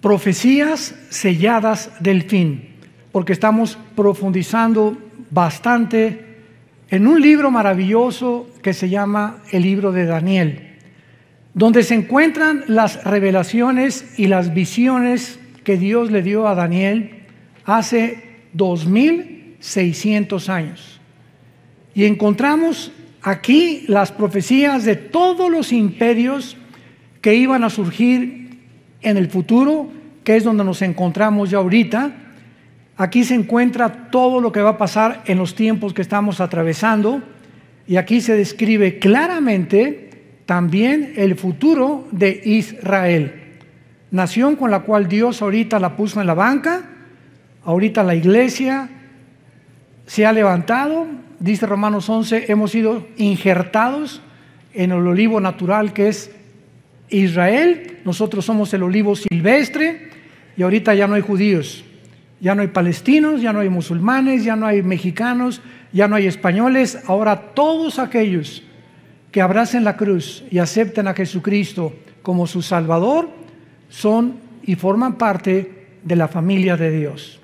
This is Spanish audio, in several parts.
Profecías selladas del fin, porque estamos profundizando bastante en un libro maravilloso que se llama el libro de Daniel, donde se encuentran las revelaciones y las visiones que Dios le dio a Daniel hace 2600 años. Y encontramos aquí las profecías de todos los imperios que iban a surgir en el futuro, que es donde nos encontramos ya ahorita. Aquí se encuentra todo lo que va a pasar en los tiempos que estamos atravesando, y aquí se describe claramente también el futuro de Israel, nación con la cual Dios ahorita la puso en la banca. Ahorita la iglesia se ha levantado, dice Romanos 11, hemos sido injertados en el olivo natural que es Israel. Nosotros somos el olivo silvestre, y ahorita ya no hay judíos, ya no hay palestinos, ya no hay musulmanes, ya no hay mexicanos, ya no hay españoles. Ahora todos aquellos que abracen la cruz y acepten a Jesucristo como su Salvador son y forman parte de la familia de Dios.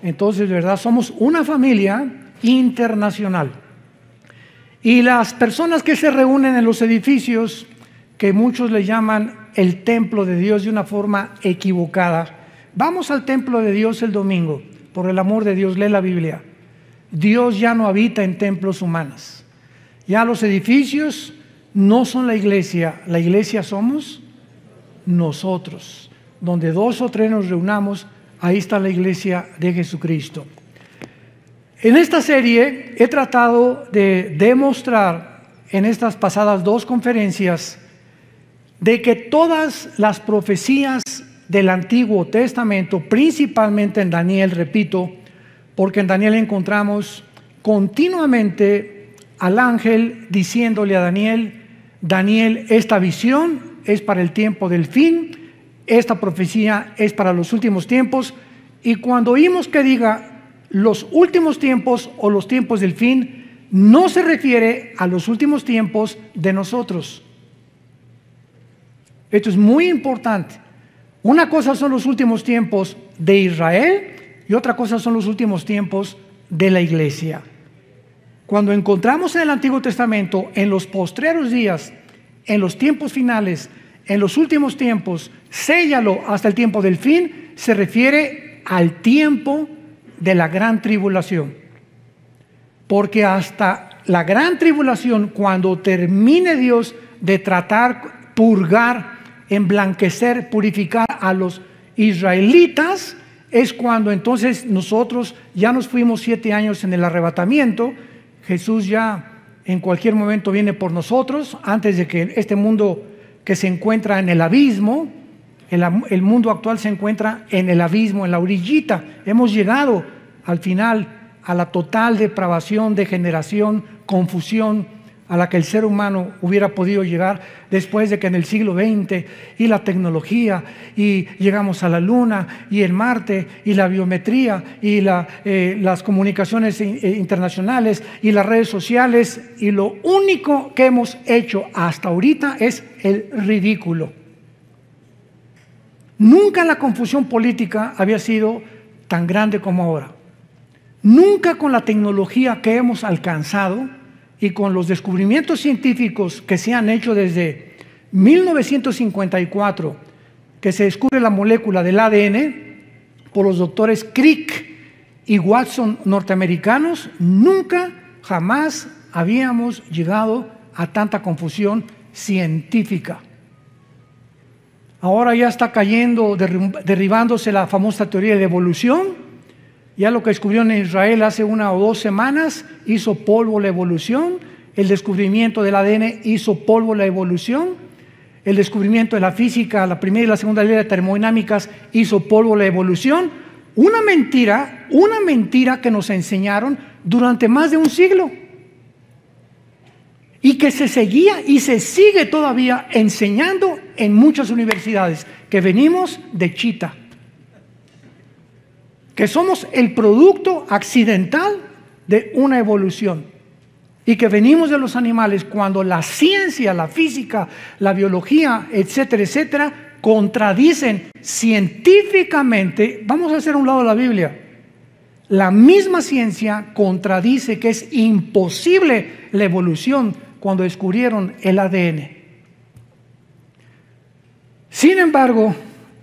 Entonces, de verdad, somos una familia internacional. Y las personas que se reúnen en los edificios, que muchos le llaman el templo de Dios de una forma equivocada. Vamos al templo de Dios el domingo, por el amor de Dios, lee la Biblia. Dios ya no habita en templos humanos. Ya los edificios no son la iglesia somos nosotros. Donde 2 o 3 nos reunamos, ahí está la iglesia de Jesucristo. En esta serie he tratado de demostrar en estas pasadas 2 conferencias de que todas las profecías del Antiguo Testamento, principalmente en Daniel, repito, porque en Daniel encontramos continuamente al ángel diciéndole a Daniel: Daniel, esta visión es para el tiempo del fin, esta profecía es para los últimos tiempos. Y cuando oímos que diga los últimos tiempos o los tiempos del fin, no se refiere a los últimos tiempos de nosotros. Esto es muy importante. Una cosa son los últimos tiempos de Israel y otra cosa son los últimos tiempos de la iglesia. Cuando encontramos en el Antiguo Testamento, en los postreros días, en los tiempos finales, en los últimos tiempos, séllalo hasta el tiempo del fin, se refiere al tiempo de la gran tribulación. Porque hasta la gran tribulación, cuando termine Dios de tratar, purgar, emblanquecer, purificar a los israelitas, es cuando entonces nosotros ya nos fuimos 7 años en el arrebatamiento. Jesús ya en cualquier momento viene por nosotros, antes de que este mundo que se encuentra en el abismo, el mundo actual se encuentra en el abismo, en la orillita. Hemos llegado al final a la total depravación, degeneración, confusión a la que el ser humano hubiera podido llegar después de que en el siglo XX y la tecnología y llegamos a la Luna y el Marte y la biometría y las comunicaciones internacionales y las redes sociales, y lo único que hemos hecho hasta ahorita es el ridículo. Nunca la confusión política había sido tan grande como ahora. Nunca con la tecnología que hemos alcanzado y con los descubrimientos científicos que se han hecho desde 1954, que se descubre la molécula del ADN por los doctores Crick y Watson norteamericanos, nunca, jamás habíamos llegado a tanta confusión científica. Ahora ya está cayendo, derribándose la famosa teoría de evolución. Ya lo que descubrieron en Israel hace 1 o 2 semanas hizo polvo la evolución. El descubrimiento del ADN hizo polvo la evolución. El descubrimiento de la física, la primera y la segunda ley de termodinámicas, hizo polvo la evolución. Una mentira que nos enseñaron durante más de un siglo. Y que se seguía y se sigue todavía enseñando en muchas universidades, que venimos de Chita, que somos el producto accidental de una evolución y que venimos de los animales, cuando la ciencia, la física, la biología, etcétera, etcétera, contradicen científicamente. Vamos a hacer a un lado la Biblia. La misma ciencia contradice que es imposible la evolución cuando descubrieron el ADN. Sin embargo,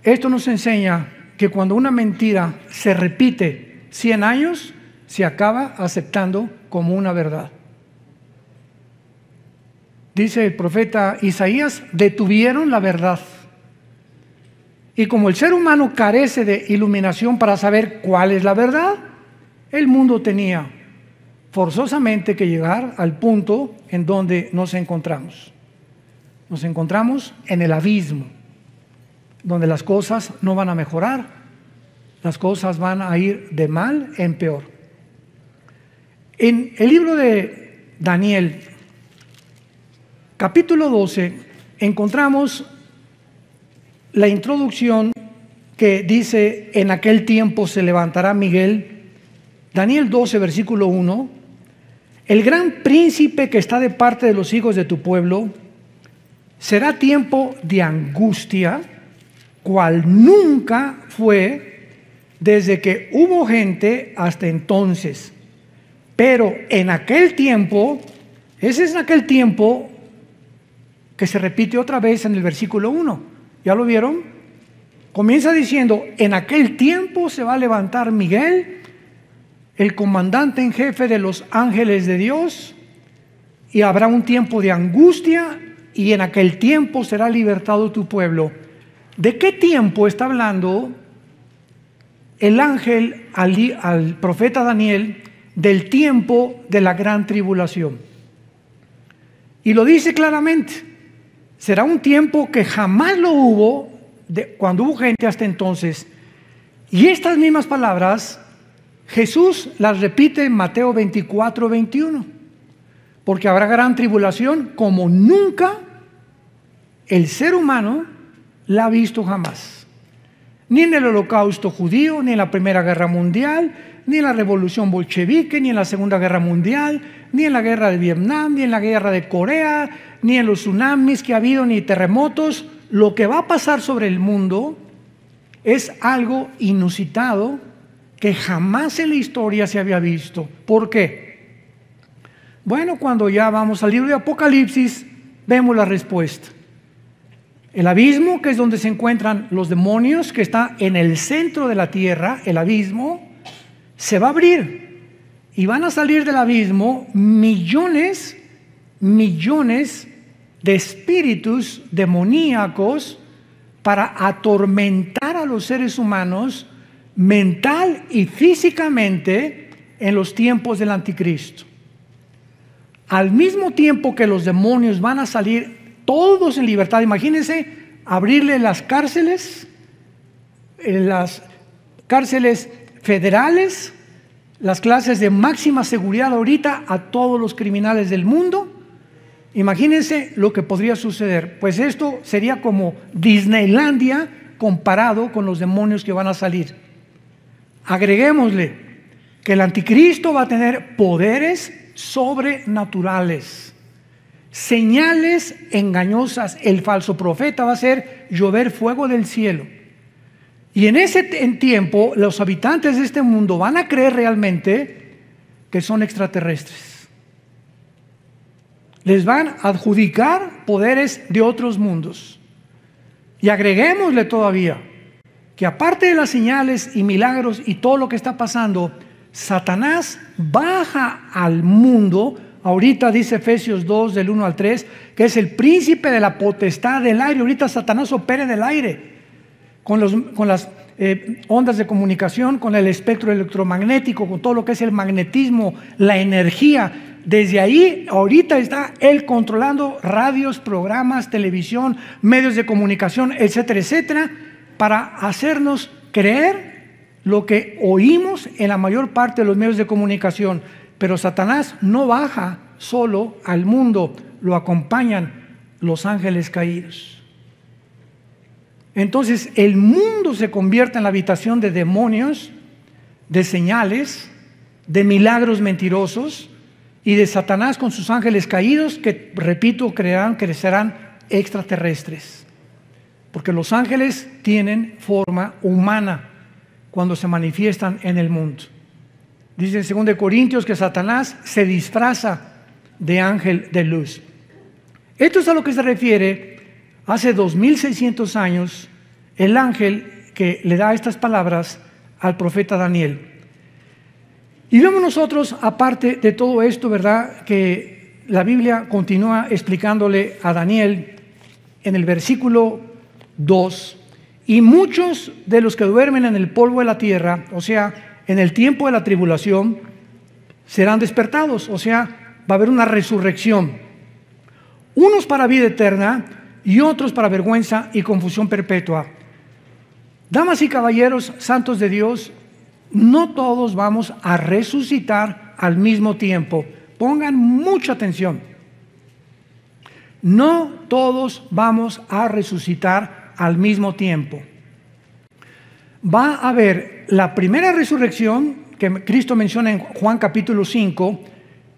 esto nos enseña que cuando una mentira se repite 100 años, se acaba aceptando como una verdad. Dice el profeta Isaías, detuvieron la verdad. Y como el ser humano carece de iluminación para saber cuál es la verdad, el mundo tenía forzosamente que llegar al punto en donde nos encontramos. Nos encontramos en el abismo, donde las cosas no van a mejorar, las cosas van a ir de mal en peor. En el libro de Daniel, capítulo 12, encontramos la introducción que dice: en aquel tiempo se levantará Miguel. Daniel 12, versículo 1, el gran príncipe que está de parte de los hijos de tu pueblo. Será tiempo de angustia, cual nunca fue desde que hubo gente hasta entonces. Pero en aquel tiempo, ese es en aquel tiempo que se repite otra vez en el versículo 1. ¿Ya lo vieron? Comienza diciendo: en aquel tiempo se va a levantar Miguel, el comandante en jefe de los ángeles de Dios, y habrá un tiempo de angustia, y en aquel tiempo será libertado tu pueblo. ¿De qué tiempo está hablando el ángel al profeta Daniel? Del tiempo de la gran tribulación. Y lo dice claramente: será un tiempo que jamás lo hubo cuando hubo gente hasta entonces. Y estas mismas palabras Jesús las repite en Mateo 24, 21. Porque habrá gran tribulación como nunca el ser humano la ha visto jamás. Ni en el Holocausto judío, ni en la Primera Guerra Mundial, ni en la Revolución Bolchevique, ni en la Segunda Guerra Mundial, ni en la Guerra de Vietnam, ni en la Guerra de Corea, ni en los tsunamis que ha habido, ni terremotos. Lo que va a pasar sobre el mundo es algo inusitado que jamás en la historia se había visto. ¿Por qué? Bueno, cuando ya vamos al libro de Apocalipsis, vemos la respuesta. El abismo, que es donde se encuentran los demonios, que está en el centro de la tierra, el abismo, se va a abrir. Y van a salir del abismo millones de espíritus demoníacos para atormentar a los seres humanos mental y físicamente en los tiempos del anticristo. Al mismo tiempo que los demonios van a salir todos en libertad, imagínense abrirle las cárceles federales, las clases de máxima seguridad ahorita a todos los criminales del mundo. Imagínense lo que podría suceder. Pues esto sería como Disneylandia comparado con los demonios que van a salir. Agreguémosle que el anticristo va a tener poderes sobrenaturales, señales engañosas. El falso profeta va a hacer llover fuego del cielo. Y en ese tiempo los habitantes de este mundo van a creer realmente que son extraterrestres. Les van a adjudicar poderes de otros mundos. Y agreguémosle todavía que aparte de las señales y milagros y todo lo que está pasando, Satanás baja al mundo. Ahorita dice Efesios 2 del 1 al 3 que es el príncipe de la potestad del aire. Ahorita Satanás opera en el aire con las ondas de comunicación, con el espectro electromagnético, con todo lo que es el magnetismo, la energía. Desde ahí ahorita está él controlando radios, programas, televisión, medios de comunicación, etcétera, etcétera, para hacernos creer lo que oímos en la mayor parte de los medios de comunicación. Pero Satanás no baja solo al mundo, lo acompañan los ángeles caídos. Entonces el mundo se convierte en la habitación de demonios, de señales, de milagros mentirosos y de Satanás con sus ángeles caídos que, repito, crecerán extraterrestres. porque los ángeles tienen forma humana cuando se manifiestan en el mundo. Dice en 2 Corintios que Satanás se disfraza de ángel de luz. Esto es a lo que se refiere hace 2600 años el ángel que le da estas palabras al profeta Daniel. Y vemos nosotros, aparte de todo esto, ¿verdad?, que la Biblia continúa explicándole a Daniel en el versículo 2: y muchos de los que duermen en el polvo de la tierra, o sea, en el tiempo de la tribulación, serán despertados, o sea, va a haber una resurrección. Unos para vida eterna y otros para vergüenza y confusión perpetua. Damas y caballeros, santos de Dios, no todos vamos a resucitar al mismo tiempo. Pongan mucha atención. No todos vamos a resucitar al mismo tiempo. Va a haber la primera resurrección que Cristo menciona en Juan capítulo 5,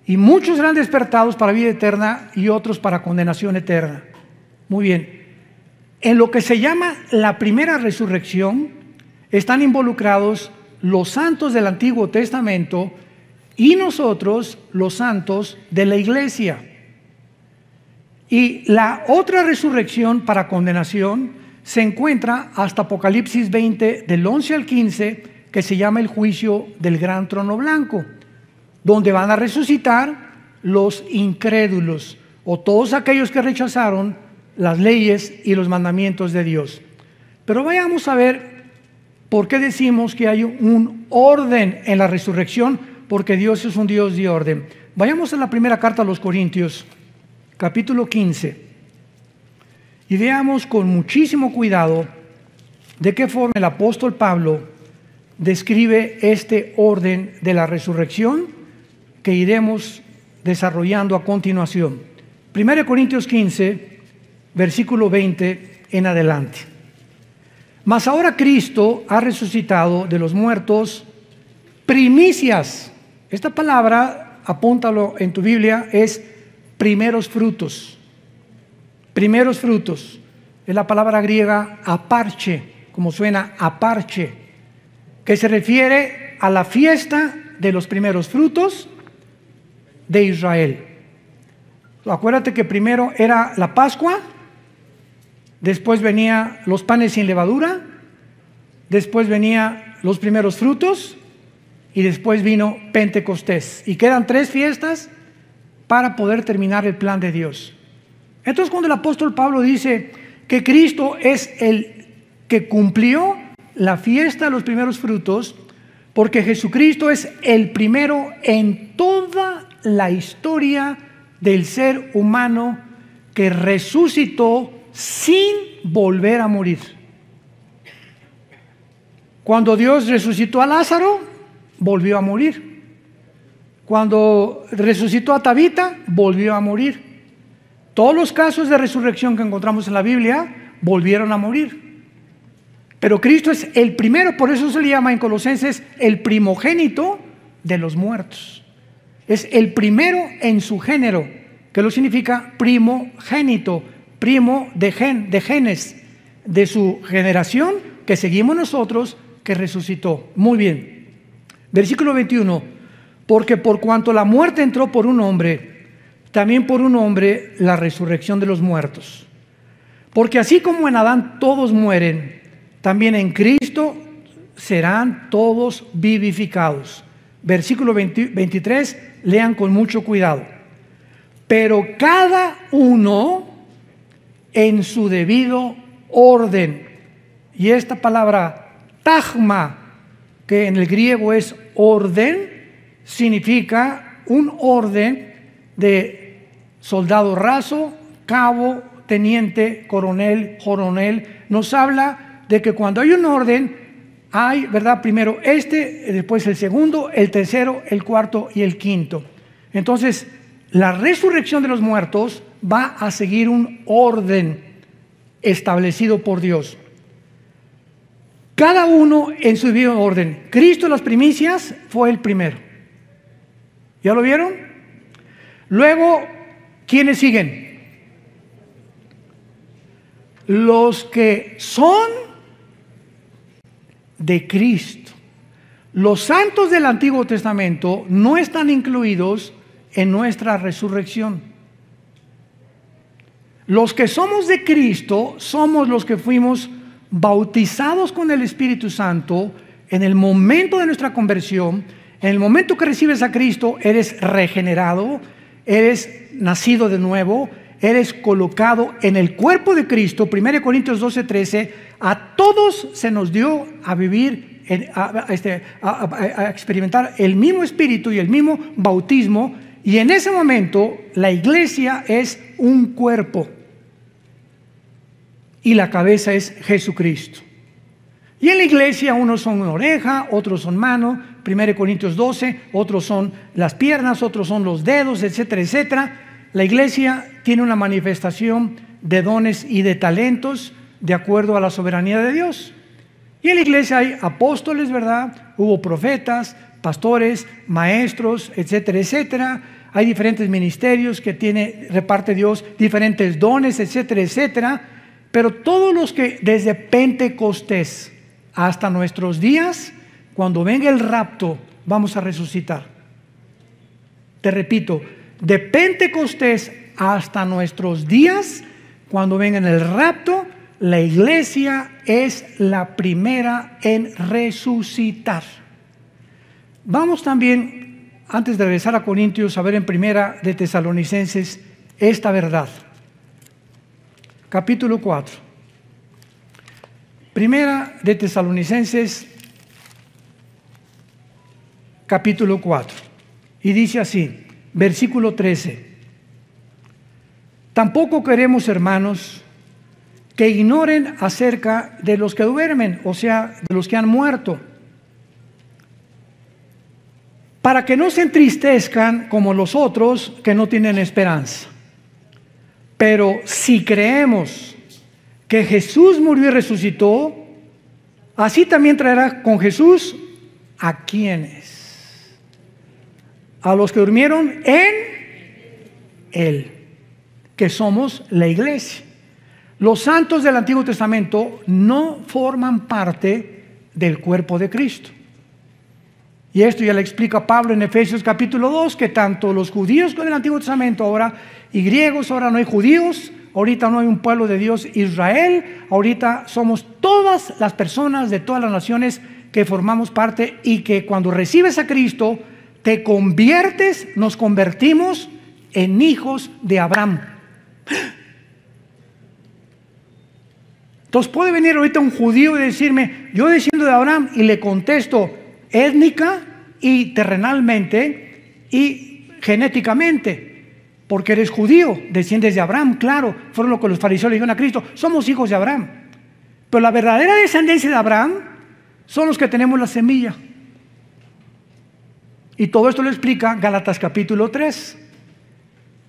y muchos serán despertados para vida eterna y otros para condenación eterna. Muy bien. En lo que se llama la primera resurrección están involucrados los santos del Antiguo Testamento y nosotros, los santos de la iglesia. Y la otra resurrección para condenación se encuentra hasta Apocalipsis 20, del 11 al 15, que se llama el juicio del gran trono blanco, donde van a resucitar los incrédulos o todos aquellos que rechazaron las leyes y los mandamientos de Dios. Pero vayamos a ver por qué decimos que hay un orden en la resurrección, porque Dios es un Dios de orden. Vayamos a la primera carta a los Corintios, capítulo 15, y veamos con muchísimo cuidado de qué forma el apóstol Pablo describe este orden de la resurrección que iremos desarrollando a continuación. 1 Corintios 15, versículo 20 en adelante. Mas ahora Cristo ha resucitado de los muertos, primicias. Esta palabra, apúntalo en tu Biblia, es primeros frutos. Primeros frutos. Es la palabra griega aparche, como suena aparche, que se refiere a la fiesta de los primeros frutos de Israel. Acuérdate que primero era la Pascua, después venía los panes sin levadura, después venía los primeros frutos y después vino Pentecostés. Y quedan 3 fiestas para poder terminar el plan de Dios. Entonces, cuando el apóstol Pablo dice que Cristo es el que cumplió la fiesta de los primeros frutos, porque Jesucristo es el primero en toda la historia del ser humano que resucitó sin volver a morir. Cuando Dios resucitó a Lázaro, volvió a morir. Cuando resucitó a Tabita, volvió a morir. Todos los casos de resurrección que encontramos en la Biblia volvieron a morir. Pero Cristo es el primero, por eso se le llama en Colosenses el primogénito de los muertos. Es el primero en su género, que lo significa primogénito, primo de genes, de su generación que seguimos nosotros, que resucitó. Muy bien. Versículo 21. Porque por cuanto la muerte entró por un hombre, también por un hombre la resurrección de los muertos. Porque así como en Adán todos mueren, también en Cristo serán todos vivificados. Versículo 23, lean con mucho cuidado. Pero cada uno en su debido orden. Y esta palabra tagma, que en el griego es orden, significa un orden de soldado raso, cabo, teniente, coronel, nos habla de que cuando hay un orden, hay, ¿verdad? Primero después el segundo, el tercero, el cuarto y el quinto. Entonces, la resurrección de los muertos va a seguir un orden establecido por Dios. Cada uno en su debido orden. Cristo, las primicias, fue el primero. ¿Ya lo vieron? Luego, ¿quiénes siguen? los que son de Cristo. Los santos del Antiguo Testamento no están incluidos en nuestra resurrección. Los que somos de Cristo somos los que fuimos bautizados con el Espíritu Santo en el momento de nuestra conversión. En el momento que recibes a Cristo, eres regenerado, eres nacido de nuevo, eres colocado en el cuerpo de Cristo. 1 Corintios 12:13, a todos se nos dio a vivir, a experimentar el mismo Espíritu y el mismo bautismo, y en ese momento la iglesia es un cuerpo y la cabeza es Jesucristo. Y en la iglesia unos son una oreja, otros son mano, 1 Corintios 12, otros son las piernas, otros son los dedos, etcétera, etcétera. La iglesia tiene una manifestación de dones y de talentos de acuerdo a la soberanía de Dios. Y en la iglesia hay apóstoles, ¿verdad? Hubo profetas, pastores, maestros, etcétera, etcétera. Hay diferentes ministerios que reparte Dios, diferentes dones, etcétera, etcétera. Pero todos los que desde Pentecostés hasta nuestros días, cuando venga el rapto, vamos a resucitar. Te repito, de Pentecostés hasta nuestros días, cuando venga el rapto, la iglesia es la primera en resucitar. Vamos también, antes de regresar a Corintios, a ver en Primera de Tesalonicenses esta verdad. Capítulo 4. Primera de Tesalonicenses, capítulo 4. Y dice así, versículo 13. Tampoco queremos, hermanos, que ignoren acerca de los que duermen, o sea, de los que han muerto, para que no se entristezcan como los otros que no tienen esperanza. Pero si creemos que Jesús murió y resucitó, así también traerá con Jesús ¿a quiénes? A los que durmieron en Él, que somos la iglesia. Los santos del Antiguo Testamento no forman parte del cuerpo de Cristo. Y esto ya le explica Pablo en Efesios capítulo 2, que tanto los judíos con el Antiguo Testamento ahora y griegos, ahora no hay judíos, ahorita no hay un pueblo de Dios, Israel, ahorita somos todas las personas de todas las naciones que formamos parte, y que cuando recibes a Cristo te conviertes, nos convertimos en hijos de Abraham. Entonces puede venir ahorita un judío y decirme, yo desciendo de Abraham, y le contesto étnica y terrenalmente y genéticamente, porque eres judío, desciendes de Abraham, claro, fueron lo que los fariseos le dijeron a Cristo, somos hijos de Abraham. Pero la verdadera descendencia de Abraham son los que tenemos la semilla. Y todo esto lo explica Gálatas capítulo 3.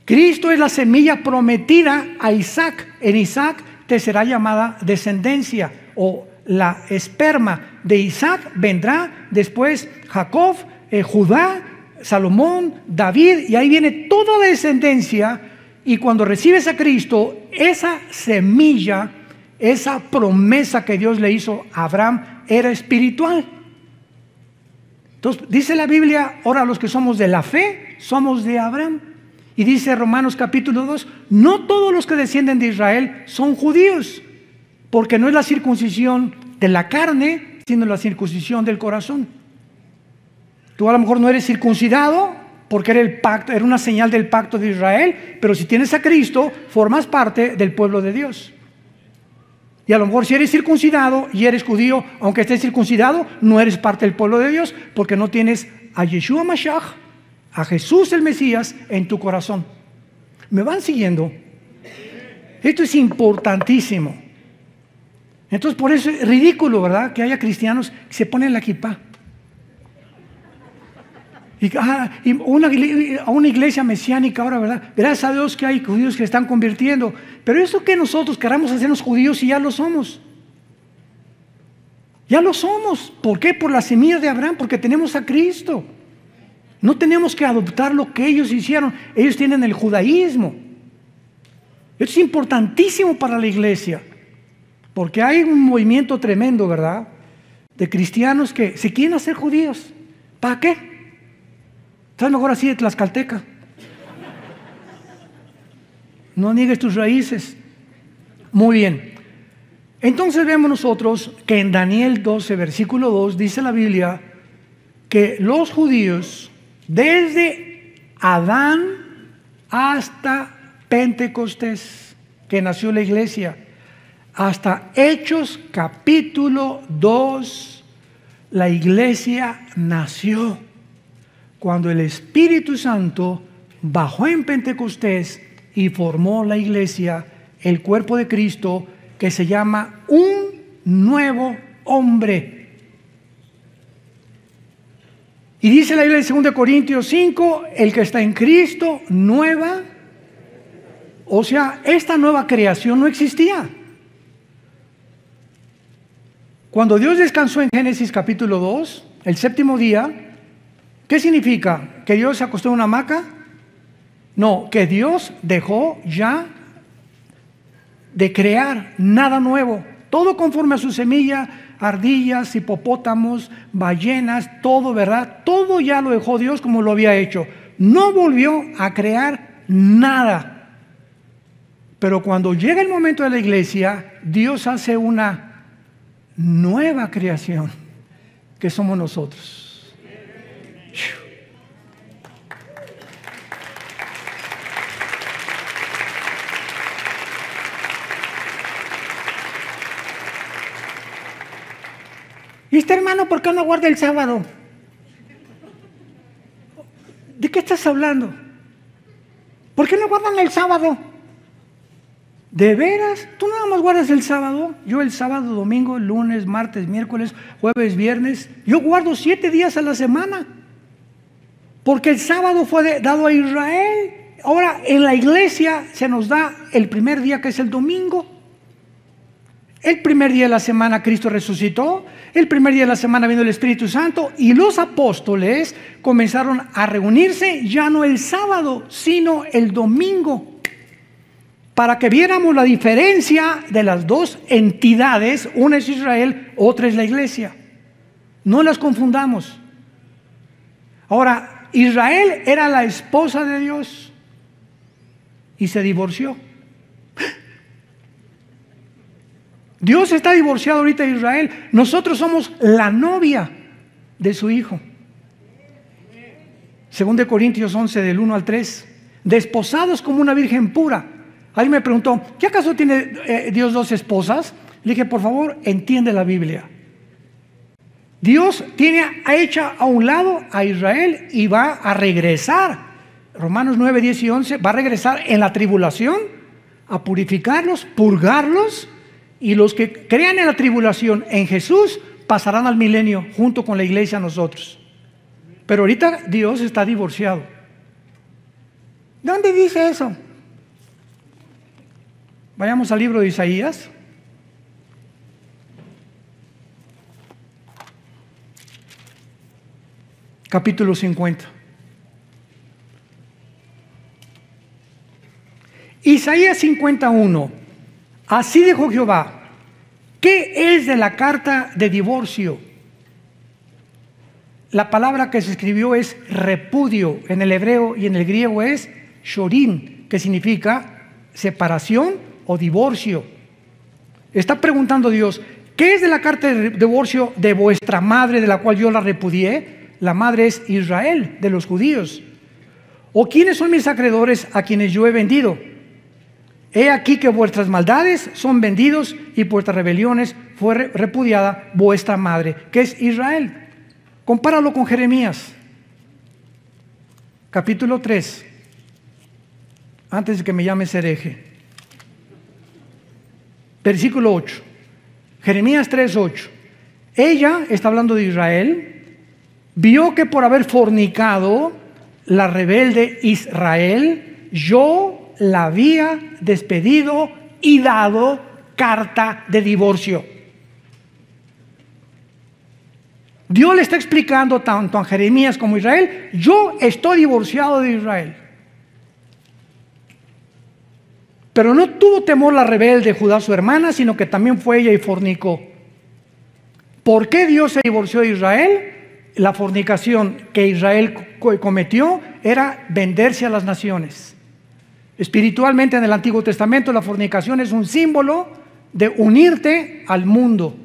Cristo es la semilla prometida a Isaac. En Isaac te será llamada descendencia, o la esperma de Isaac vendrá después Jacob, Judá, Salomón, David, y ahí viene toda la descendencia. Y cuando recibes a Cristo, esa semilla, esa promesa que Dios le hizo a Abraham era espiritual. Entonces dice la Biblia, ahora los que somos de la fe somos de Abraham. Y dice Romanos capítulo 2, no todos los que descienden de Israel son judíos, porque no es la circuncisión de la carne, sino la circuncisión del corazón. Tú a lo mejor no eres circuncidado porque era el pacto, era una señal del pacto de Israel, pero si tienes a Cristo, formas parte del pueblo de Dios. Y a lo mejor si eres circuncidado y eres judío, aunque estés circuncidado, no eres parte del pueblo de Dios, porque no tienes a Yeshua Mashiach, a Jesús el Mesías, en tu corazón. ¿Me van siguiendo? Esto es importantísimo. Entonces por eso es ridículo, ¿verdad?, que haya cristianos que se ponen la kipá. Y a una iglesia mesiánica ahora, ¿verdad? Gracias a Dios que hay judíos que se están convirtiendo. Pero eso que nosotros queramos hacernos judíos, y ya lo somos. Ya lo somos. ¿Por qué? Por la semilla de Abraham, porque tenemos a Cristo. No tenemos que adoptar lo que ellos hicieron. Ellos tienen el judaísmo. Esto es importantísimo para la iglesia. Porque hay un movimiento tremendo, ¿verdad?, de cristianos que se quieren hacer judíos. ¿Para qué? Estás mejor así de tlaxcalteca. No niegues tus raíces. Muy bien. Entonces vemos nosotros que en Daniel 12, versículo 2, dice la Biblia que los judíos, desde Adán hasta Pentecostés, que nació la iglesia, hasta Hechos capítulo 2, la iglesia nació cuando el Espíritu Santo bajó en Pentecostés y formó la iglesia, el cuerpo de Cristo, que se llama un nuevo hombre. Y dice la Biblia en 2 Corintios 5, el que está en Cristo, nueva. O sea, esta nueva creación no existía. Cuando Dios descansó en Génesis capítulo 2, el séptimo día, ¿qué significa? ¿Que Dios se acostó en una hamaca? No, que Dios dejó ya de crear nada nuevo, todo conforme a su semilla, ardillas, hipopótamos, ballenas, todo, ¿verdad? Todo ya lo dejó Dios como lo había hecho. No volvió a crear nada. Pero cuando llega el momento de la iglesia, Dios hace una nueva creación, que somos nosotros. Y este hermano, ¿por qué no guarda el sábado? ¿De qué estás hablando? ¿Por qué no guardan el sábado? ¿De veras? ¿Tú nada más guardas el sábado? Yo el sábado, domingo, lunes, martes, miércoles, jueves, viernes. Yo guardo 7 días a la semana. Porque el sábado fue dado a Israel. Ahora en la iglesia se nos da el primer día, que es el domingo. El primer día de la semana Cristo resucitó. El primer día de la semana vino el Espíritu Santo. Y los apóstoles comenzaron a reunirse ya no el sábado, sino el domingo, para que viéramos la diferencia de las dos entidades. Una es Israel, otra es la iglesia. No las confundamos. Ahora, Israel era la esposa de Dios y se divorció. Dios está divorciado ahorita de Israel. Nosotros somos la novia de su hijo. 2 Corintios 11, del 1 al 3. Desposados como una virgen pura. Alguien me preguntó, ¿qué acaso tiene Dios 2 esposas? Le dije, por favor, entiende la Biblia. Dios ha hecho a un lado a Israel y va a regresar. Romanos 9, 10 y 11, va a regresar en la tribulación a purificarlos, purgarlos, y los que crean en la tribulación en Jesús pasarán al milenio junto con la iglesia nosotros. Pero ahorita Dios está divorciado. ¿Dónde dice eso? Vayamos al libro de Isaías. Capítulo 50. Isaías 51. Así dijo Jehová: ¿qué es de la carta de divorcio? La palabra que se escribió es repudio en el hebreo, y en el griego es shorim, que significa separación o divorcio. Está preguntando Dios, ¿qué es de la carta de divorcio de vuestra madre, de la cual yo la repudié? La madre es Israel, de los judíos. ¿O quiénes son mis acreedores a quienes yo he vendido? He aquí que vuestras maldades son vendidos y vuestras rebeliones fue repudiada vuestra madre, que es Israel. Compáralo con Jeremías, capítulo 3, antes de que me llames hereje. Versículo 8. Jeremías 3, 8. Ella, está hablando de Israel, vio que por haber fornicado la rebelde Israel, yo la había despedido y dado carta de divorcio. Dios le está explicando tanto a Jeremías como a Israel: yo estoy divorciado de Israel. Pero no tuvo temor la rebelde Judá, su hermana, sino que también fue ella y fornicó. ¿Por qué Dios se divorció de Israel? La fornicación que Israel cometió era venderse a las naciones. Espiritualmente, en el Antiguo Testamento, la fornicación es un símbolo de unirte al mundo.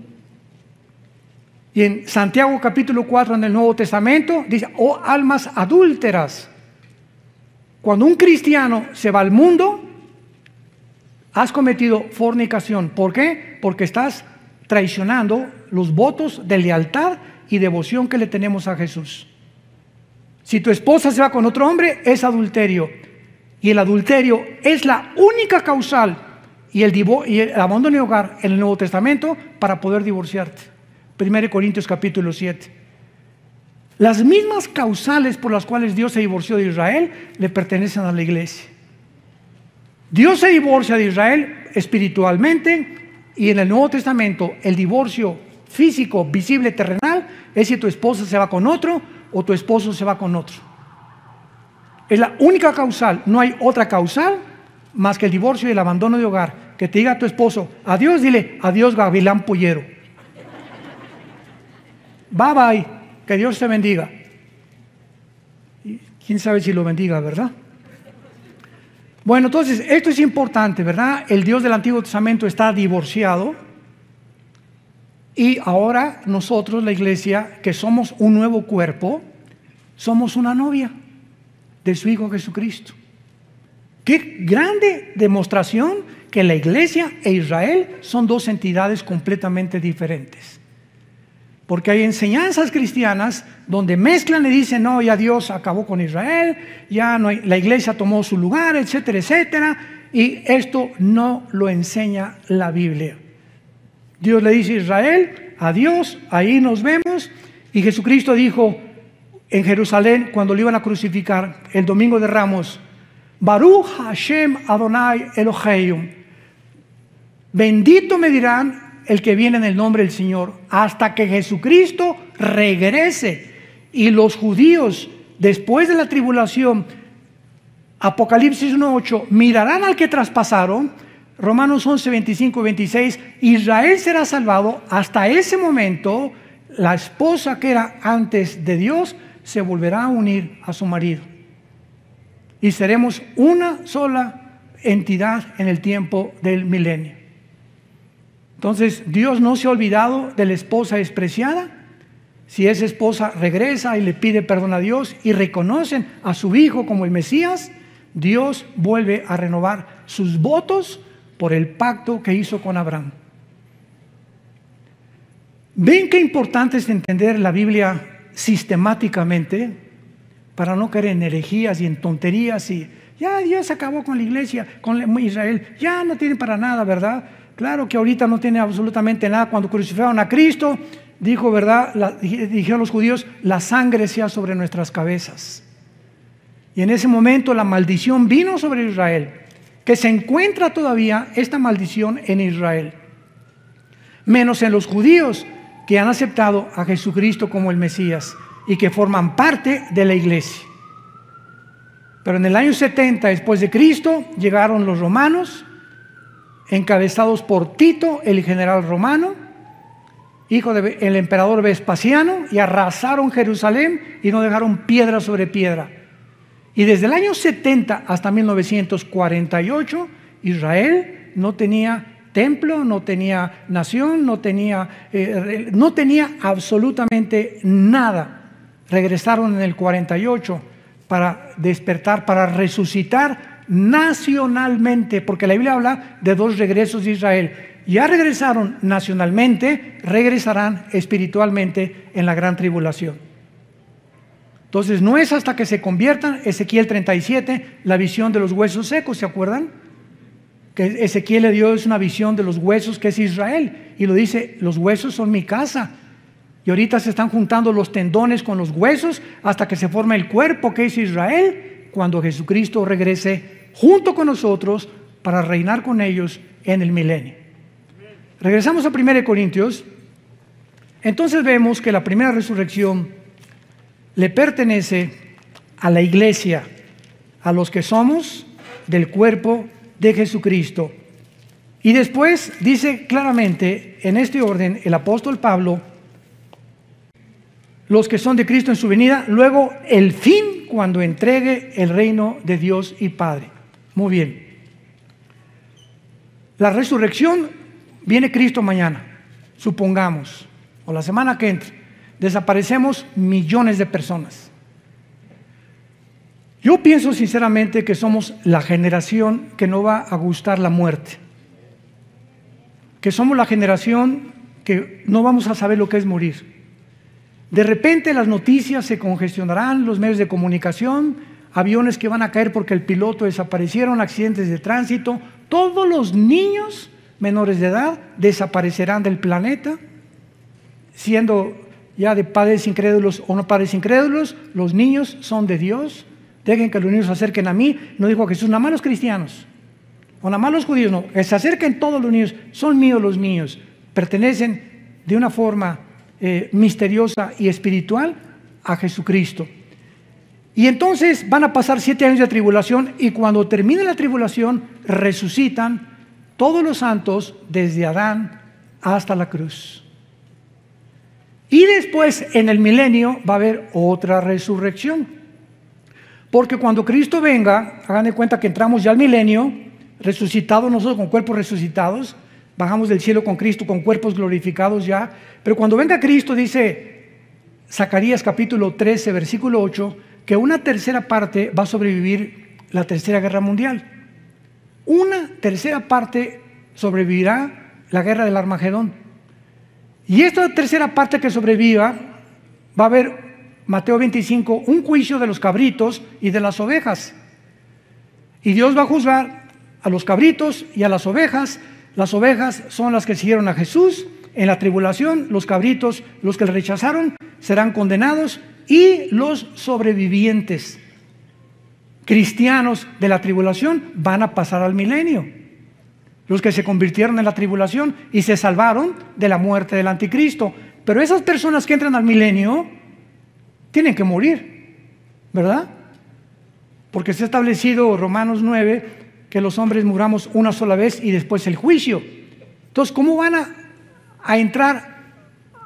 Y en Santiago capítulo 4 en el Nuevo Testamento dice: oh almas adúlteras. Cuando un cristiano se va al mundo, has cometido fornicación. ¿Por qué? Porque estás traicionando los votos de lealtad y devoción que le tenemos a Jesús. Si tu esposa se va con otro hombre, es adulterio. Y el adulterio es la única causal y el abandono de hogar en el Nuevo Testamento para poder divorciarte. 1 Corintios capítulo 7. Las mismas causales por las cuales Dios se divorció de Israel le pertenecen a la iglesia. Dios se divorcia de Israel espiritualmente, y en el Nuevo Testamento el divorcio físico, visible, terrenal, es si tu esposa se va con otro o tu esposo se va con otro. Es la única causal, no hay otra causal más que el divorcio y el abandono de hogar. Que te diga tu esposo adiós, dile adiós gavilán pollero. Bye bye, que Dios te bendiga. Y quién sabe si lo bendiga, ¿verdad? Bueno, entonces esto es importante, ¿verdad? El Dios del Antiguo Testamento está divorciado, y ahora nosotros, la iglesia, que somos un nuevo cuerpo, somos una novia de su Hijo Jesucristo. Qué grande demostración que la iglesia e Israel son dos entidades completamente diferentes. Porque hay enseñanzas cristianas donde mezclan y dicen: no, ya Dios acabó con Israel, ya no hay, la iglesia tomó su lugar, etcétera, etcétera. Y esto no lo enseña la Biblia. Dios le dice a Israel: adiós, ahí nos vemos. Y Jesucristo dijo en Jerusalén, cuando lo iban a crucificar el domingo de Ramos: Baruch Hashem Adonai Eloheinu, bendito me dirán el que viene en el nombre del Señor, hasta que Jesucristo regrese. Y los judíos, después de la tribulación, Apocalipsis 1:8, mirarán al que traspasaron. Romanos 11, 25 y 26, Israel será salvado. Hasta ese momento, la esposa que era antes de Dios se volverá a unir a su marido. Y seremos una sola entidad en el tiempo del milenio. Entonces, Dios no se ha olvidado de la esposa despreciada. Si esa esposa regresa y le pide perdón a Dios y reconocen a su hijo como el Mesías, Dios vuelve a renovar sus votos por el pacto que hizo con Abraham. ¿Ven qué importante es entender la Biblia sistemáticamente para no caer en herejías y en tonterías? Y ya Dios acabó con la iglesia, con Israel, ya no tiene para nada, ¿verdad? Claro que ahorita no tiene absolutamente nada. Cuando crucificaron a Cristo, dijo, ¿verdad? Dijeron los judíos: la sangre sea sobre nuestras cabezas. Y en ese momento la maldición vino sobre Israel, que se encuentra todavía esta maldición en Israel, menos en los judíos que han aceptado a Jesucristo como el Mesías y que forman parte de la iglesia. Pero en el año 70 después de Cristo llegaron los romanos, encabezados por Tito, el general romano, hijo del emperador Vespasiano, y arrasaron Jerusalén y no dejaron piedra sobre piedra. Y desde el año 70 hasta 1948, Israel no tenía templo, no tenía nación, no tenía absolutamente nada. Regresaron en el 48 para despertar, para resucitar nacionalmente, porque la Biblia habla de dos regresos de Israel. Ya regresaron nacionalmente, regresarán espiritualmente en la gran tribulación. Entonces no es hasta que se conviertan. Ezequiel 37, la visión de los huesos secos, ¿se acuerdan? Que Ezequiel le dio es una visión de los huesos, que es Israel, y lo dice: los huesos son mi casa. Y ahorita se están juntando los tendones con los huesos hasta que se forma el cuerpo, que es Israel, cuando Jesucristo regrese junto con nosotros para reinar con ellos en el milenio. Regresamos a 1 Corintios. Entonces vemos que la primera resurrección le pertenece a la iglesia, a los que somos del cuerpo de Jesucristo. Y después dice claramente, en este orden, el apóstol Pablo, los que son de Cristo en su venida, luego el fin cuando entregue el reino de Dios y Padre. Muy bien. La resurrección, viene Cristo mañana, supongamos, o la semana que entre, desaparecemos millones de personas. Yo pienso sinceramente que somos la generación que no va a gustar la muerte, que somos la generación que no vamos a saber lo que es morir. De repente las noticias se congestionarán, los medios de comunicación, aviones que van a caer porque el piloto desaparecieron, accidentes de tránsito. Todos los niños menores de edad desaparecerán del planeta, siendo ya de padres incrédulos o no padres incrédulos. Los niños son de Dios. Dejen que los niños se acerquen a mí. No dijo Jesús, nada más los cristianos o nada más los judíos, no, que se acerquen todos los niños. Son míos los niños, pertenecen de una forma misteriosa y espiritual a Jesucristo. Y entonces van a pasar 7 años de tribulación, y cuando termine la tribulación resucitan todos los santos desde Adán hasta la cruz. Y después en el milenio va a haber otra resurrección, porque cuando Cristo venga, hagan de cuenta que entramos ya al milenio, resucitados nosotros con cuerpos resucitados, bajamos del cielo con Cristo con cuerpos glorificados ya. Pero cuando venga Cristo, dice Zacarías capítulo 13 versículo 8, que una tercera parte va a sobrevivir la tercera guerra mundial. Una tercera parte sobrevivirá la guerra del Armagedón. Y esta tercera parte que sobreviva, va a haber, Mateo 25, un juicio de los cabritos y de las ovejas. Y Dios va a juzgar a los cabritos y a las ovejas. Las ovejas son las que siguieron a Jesús en la tribulación, los cabritos, los que le rechazaron, serán condenados, y los sobrevivientes cristianos de la tribulación van a pasar al milenio. Los que se convirtieron en la tribulación y se salvaron de la muerte del anticristo. Pero esas personas que entran al milenio tienen que morir, ¿verdad? Porque se ha establecido Romanos 9 que los hombres muramos una sola vez y después el juicio. Entonces, ¿cómo van a entrar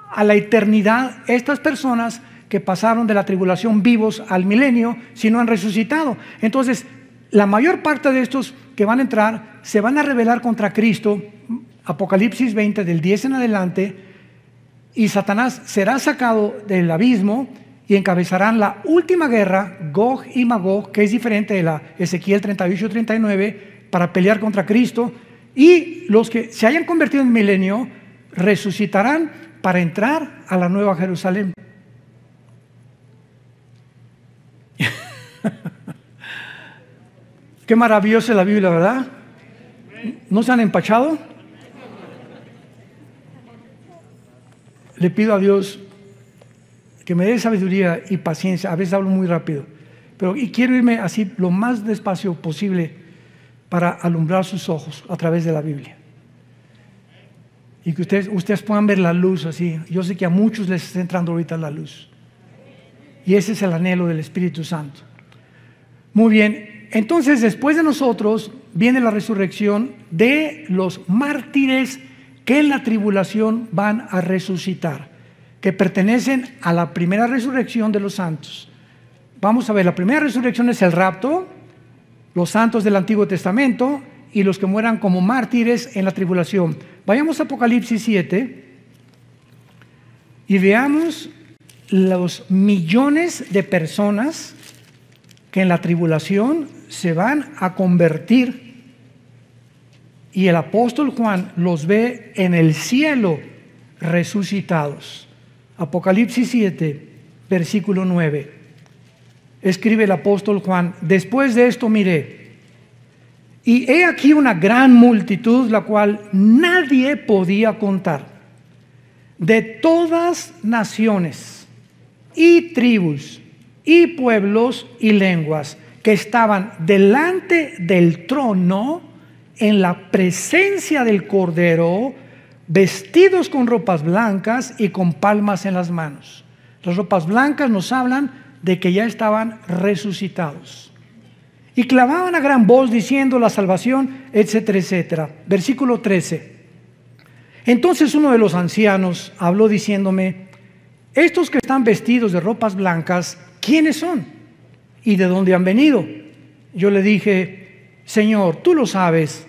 a la eternidad estas personas que pasaron de la tribulación vivos al milenio si no han resucitado? Entonces, la mayor parte de estos que van a entrar se van a rebelar contra Cristo, Apocalipsis 20 del 10 en adelante, y Satanás será sacado del abismo y encabezarán la última guerra, Gog y Magog, que es diferente de la Ezequiel 38-39, para pelear contra Cristo. Y los que se hayan convertido en milenio resucitarán para entrar a la nueva Jerusalén. Qué maravillosa es la Biblia, ¿verdad? ¿No se han empachado? Le pido a Dios que me dé sabiduría y paciencia. A veces hablo muy rápido, pero quiero irme así lo más despacio posible para alumbrar sus ojos a través de la Biblia. Y que ustedes puedan ver la luz así. Yo sé que a muchos les está entrando ahorita la luz. Y ese es el anhelo del Espíritu Santo. Muy bien, entonces después de nosotros viene la resurrección de los mártires que en la tribulación van a resucitar, que pertenecen a la primera resurrección de los santos. Vamos a ver, la primera resurrección es el rapto, los santos del Antiguo Testamento y los que mueran como mártires en la tribulación. Vayamos a Apocalipsis 7 y veamos los millones de personas que en la tribulación se van a convertir, y el apóstol Juan los ve en el cielo resucitados. Apocalipsis 7, versículo 9. Escribe el apóstol Juan: después de esto miré, y he aquí una gran multitud, la cual nadie podía contar, de todas naciones y tribus y pueblos y lenguas, que estaban delante del trono en la presencia del Cordero, vestidos con ropas blancas y con palmas en las manos. Las ropas blancas nos hablan de que ya estaban resucitados. y clamaban a gran voz diciendo la salvación, etcétera, etcétera. Versículo 13. Entonces uno de los ancianos habló diciéndome: estos que están vestidos de ropas blancas, ¿quiénes son? ¿Y de dónde han venido? Yo le dije: Señor, tú lo sabes.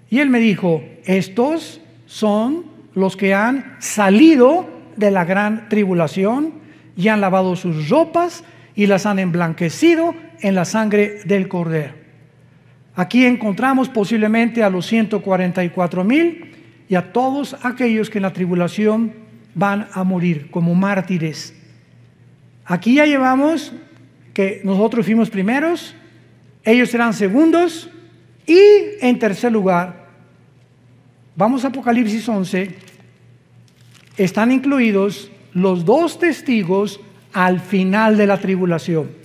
Y él me dijo: estos son los que han salido de la gran tribulación y han lavado sus ropas y las han emblanquecido en la sangre del Cordero. Aquí encontramos posiblemente a los 144,000 y a todos aquellos que en la tribulación van a morir como mártires. Aquí ya llevamos que nosotros fuimos primeros, ellos serán segundos y en tercer lugar, vamos a Apocalipsis 11, están incluidos los 2 testigos al final de la tribulación.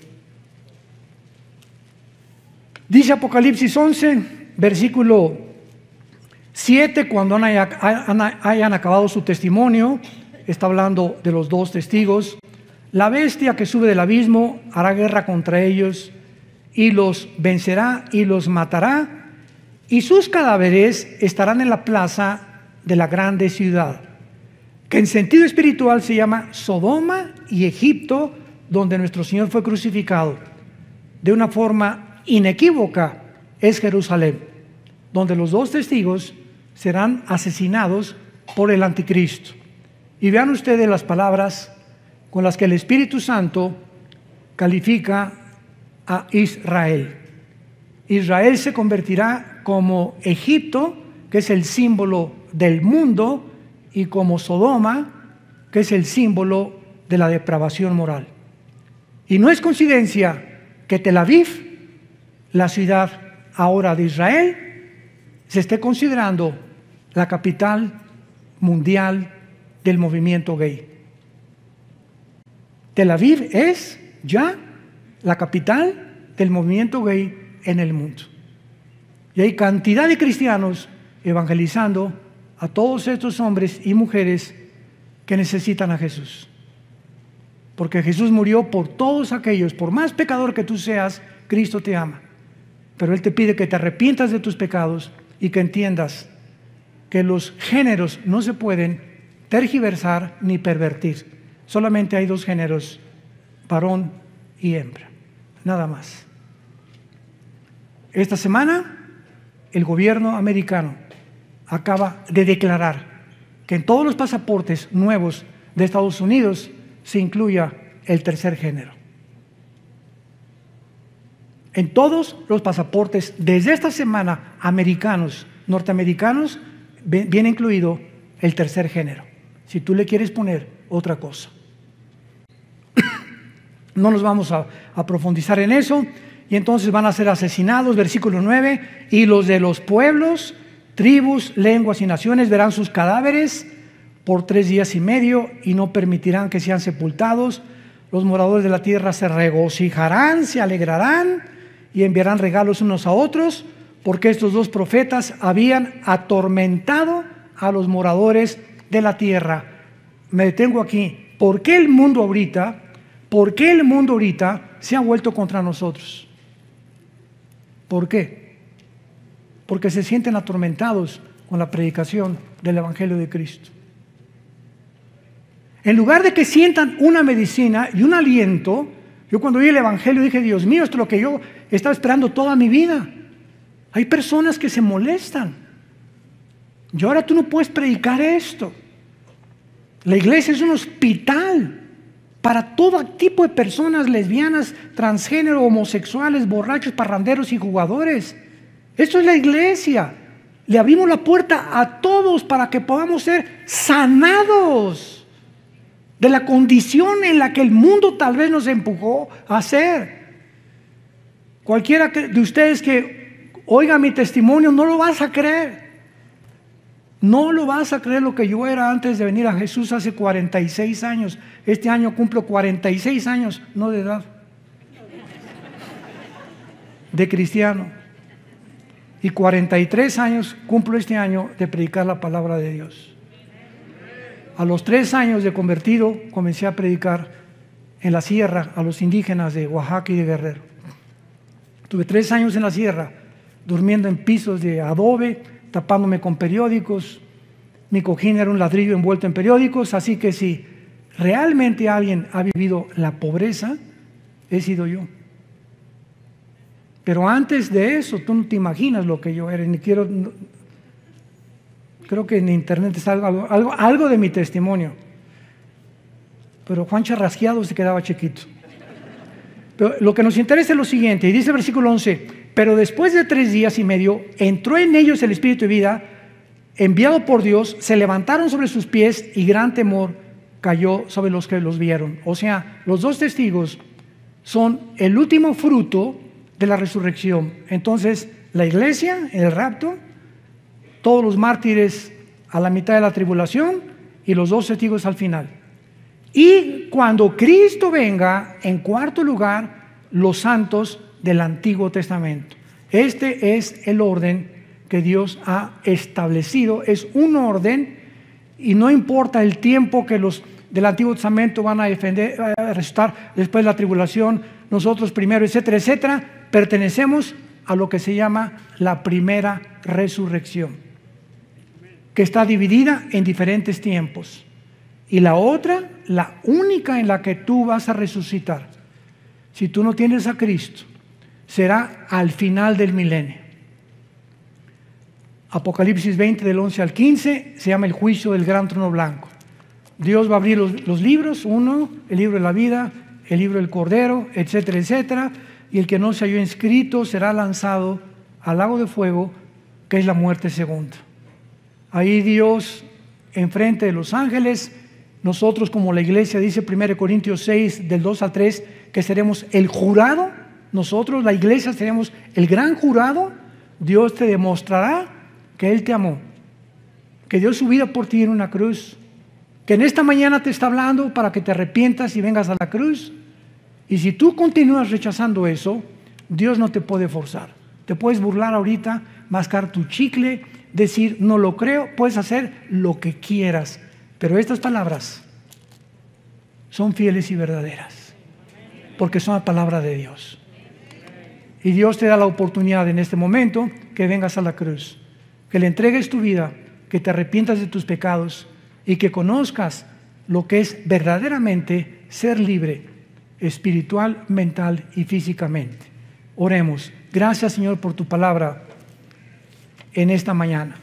Dice Apocalipsis 11, versículo 7, cuando hayan acabado su testimonio, está hablando de los 2 testigos. La bestia que sube del abismo hará guerra contra ellos y los vencerá y los matará, y sus cadáveres estarán en la plaza de la grande ciudad, que en sentido espiritual se llama Sodoma y Egipto, donde nuestro Señor fue crucificado. De una forma inequívoca es Jerusalén, donde los 2 testigos serán asesinados por el anticristo. Y vean ustedes las palabras con las que el Espíritu Santo califica a Israel. Israel se convertirá como Egipto, que es el símbolo del mundo, y como Sodoma, que es el símbolo de la depravación moral. Y no es coincidencia que Tel Aviv, la ciudad ahora de Israel, se esté considerando la capital mundial del movimiento gay. Tel Aviv es ya la capital del movimiento gay en el mundo. Y hay cantidad de cristianos evangelizando a todos estos hombres y mujeres que necesitan a Jesús. Porque Jesús murió por todos aquellos, por más pecador que tú seas, Cristo te ama. Pero Él te pide que te arrepientas de tus pecados y que entiendas que los géneros no se pueden tergiversar ni pervertir. Solamente hay 2 géneros, varón y hembra, nada más. Esta semana el gobierno americano acaba de declarar que en todos los pasaportes nuevos de Estados Unidos se incluya el tercer género. En todos los pasaportes desde esta semana americanos, norteamericanos, viene incluido el tercer género. Si tú le quieres poner otra cosa. No nos vamos a profundizar en eso. Y entonces van a ser asesinados, versículo 9, y los de los pueblos, tribus, lenguas y naciones verán sus cadáveres por 3 días y medio y no permitirán que sean sepultados. Los moradores de la tierra se regocijarán, se alegrarán y enviarán regalos unos a otros, porque estos 2 profetas habían atormentado a los moradores de la tierra. Me detengo aquí. ¿Por qué el mundo ahorita se ha vuelto contra nosotros? ¿Por qué? Porque se sienten atormentados con la predicación del Evangelio de Cristo. En lugar de que sientan una medicina y un aliento, yo cuando oí el Evangelio dije: Dios mío, esto es lo que yo estaba esperando toda mi vida. Hay personas que se molestan. Y ahora tú no puedes predicar esto. La iglesia es un hospital para todo tipo de personas, lesbianas, transgénero, homosexuales, borrachos, parranderos y jugadores. Esto es la iglesia. Le abrimos la puerta a todos para que podamos ser sanados de la condición en la que el mundo tal vez nos empujó a ser. Cualquiera de ustedes que oiga mi testimonio no lo vas a creer. No lo vas a creer lo que yo era antes de venir a Jesús hace 46 años. Este año cumplo 46 años, no de edad, de cristiano. Y 43 años cumplo este año de predicar la palabra de Dios. A los 3 años de convertido comencé a predicar en la sierra a los indígenas de Oaxaca y de Guerrero. Estuve 3 años en la sierra, durmiendo en pisos de adobe, tapándome con periódicos. Mi cojín era un ladrillo envuelto en periódicos, así que si realmente alguien ha vivido la pobreza, he sido yo. Pero antes de eso, tú no te imaginas lo que yo era. Creo que en internet está algo de mi testimonio. Pero Juan Charrasqueado se quedaba chiquito. Pero lo que nos interesa es lo siguiente, y dice el versículo 11, pero después de 3 días y medio, entró en ellos el Espíritu de vida, enviado por Dios, se levantaron sobre sus pies y gran temor cayó sobre los que los vieron. O sea, los 2 testigos son el último fruto de la resurrección. Entonces, la iglesia en el rapto, todos los mártires a la mitad de la tribulación y los 2 testigos al final. Y cuando Cristo venga, en cuarto lugar, los santos del Antiguo Testamento. Este es el orden que Dios ha establecido. Es un orden y no importa el tiempo que los del Antiguo Testamento van a resucitar después de la tribulación, nosotros primero, etcétera, etcétera, pertenecemos a lo que se llama la primera resurrección, que está dividida en diferentes tiempos. Y la otra, la única en la que tú vas a resucitar, si tú no tienes a Cristo, será al final del milenio. Apocalipsis 20 del 11 al 15 se llama el juicio del gran trono blanco. Dios va a abrir los libros, el libro de la vida, el libro del Cordero, etcétera, etcétera, y el que no se halló inscrito será lanzado al lago de fuego, que es la muerte segunda. Ahí Dios, enfrente de los ángeles, nosotros como la iglesia, dice 1 Corintios 6, del 2 al 3, que seremos el jurado, nosotros, la iglesia, seremos el gran jurado. Dios te demostrará que Él te amó, que dio su vida por ti en una cruz, que en esta mañana te está hablando para que te arrepientas y vengas a la cruz. Y si tú continúas rechazando eso, Dios no te puede forzar. Te puedes burlar ahorita, mascar tu chicle, decir no lo creo, puedes hacer lo que quieras, pero estas palabras son fieles y verdaderas, porque son la palabra de Dios. Y Dios te da la oportunidad en este momento que vengas a la cruz, que le entregues tu vida, que te arrepientas de tus pecados y que conozcas lo que es verdaderamente ser libre, espiritual, mental y físicamente. Oremos. Gracias, Señor, por tu palabra en esta mañana.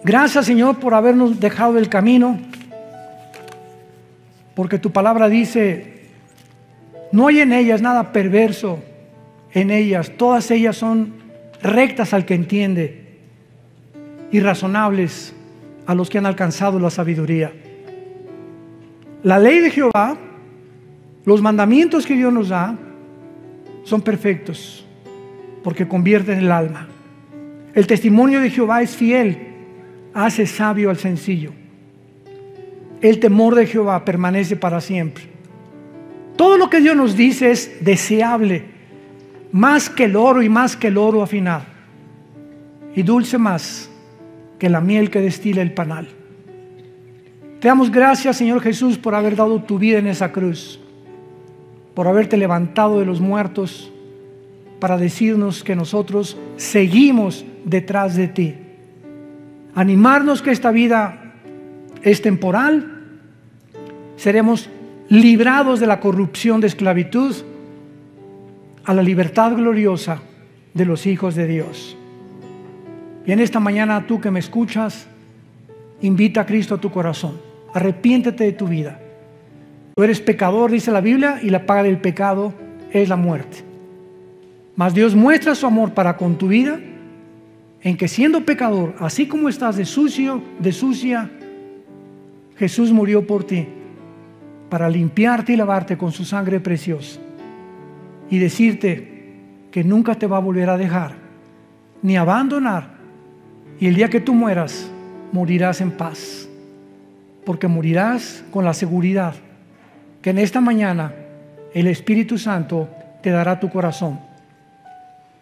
Gracias, Señor, por habernos dejado el camino, porque tu palabra dice, no hay en ellas nada perverso, en ellas, todas ellas son rectas al que entiende y razonables a los que han alcanzado la sabiduría. La ley de Jehová, los mandamientos que Dios nos da, son perfectos, porque convierten el alma. El testimonio de Jehová es fiel, hace sabio al sencillo. El temor de Jehová permanece para siempre. Todo lo que Dios nos dice es deseable, más que el oro y más que el oro afinado, y dulce más que la miel que destila el panal. Te damos gracias, Señor Jesús, por haber dado tu vida en esa cruz, por haberte levantado de los muertos para decirnos que nosotros seguimos detrás de ti. Animarnos que esta vida es temporal, seremos librados de la corrupción de esclavitud a la libertad gloriosa de los hijos de Dios. Y en esta mañana, tú que me escuchas, invita a Cristo a tu corazón. Arrepiéntete de tu vida. Tú eres pecador, dice la Biblia, y la paga del pecado es la muerte. Mas Dios muestra su amor para con tu vida en que, siendo pecador, así como estás de sucio, de sucia, Jesús murió por ti para limpiarte y lavarte con su sangre preciosa y decirte que nunca te va a volver a dejar ni abandonar. Y el día que tú mueras, morirás en paz, porque morirás con la seguridad que en esta mañana el Espíritu Santo te dará tu corazón.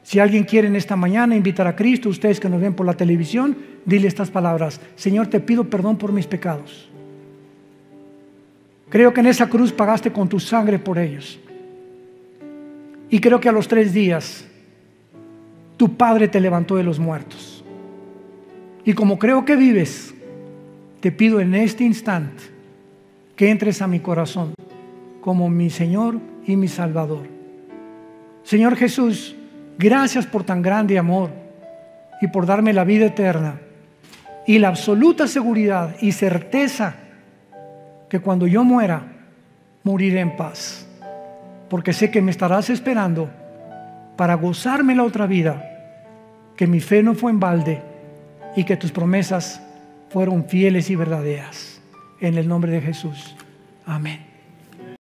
Si alguien quiere en esta mañana invitar a Cristo, ustedes que nos ven por la televisión, dile estas palabras: Señor, te pido perdón por mis pecados. Creo que en esa cruz pagaste con tu sangre por ellos. Y creo que a los 3 días tu Padre te levantó de los muertos. Y como creo que vives, te pido en este instante que entres a mi corazón como mi Señor y mi Salvador. Señor Jesús, gracias por tan grande amor y por darme la vida eterna y la absoluta seguridad y certeza que cuando yo muera, moriré en paz, porque sé que me estarás esperando para gozarme la otra vida, que mi fe no fue en balde y que tus promesas fueron fieles y verdaderas. En el nombre de Jesús. Amén.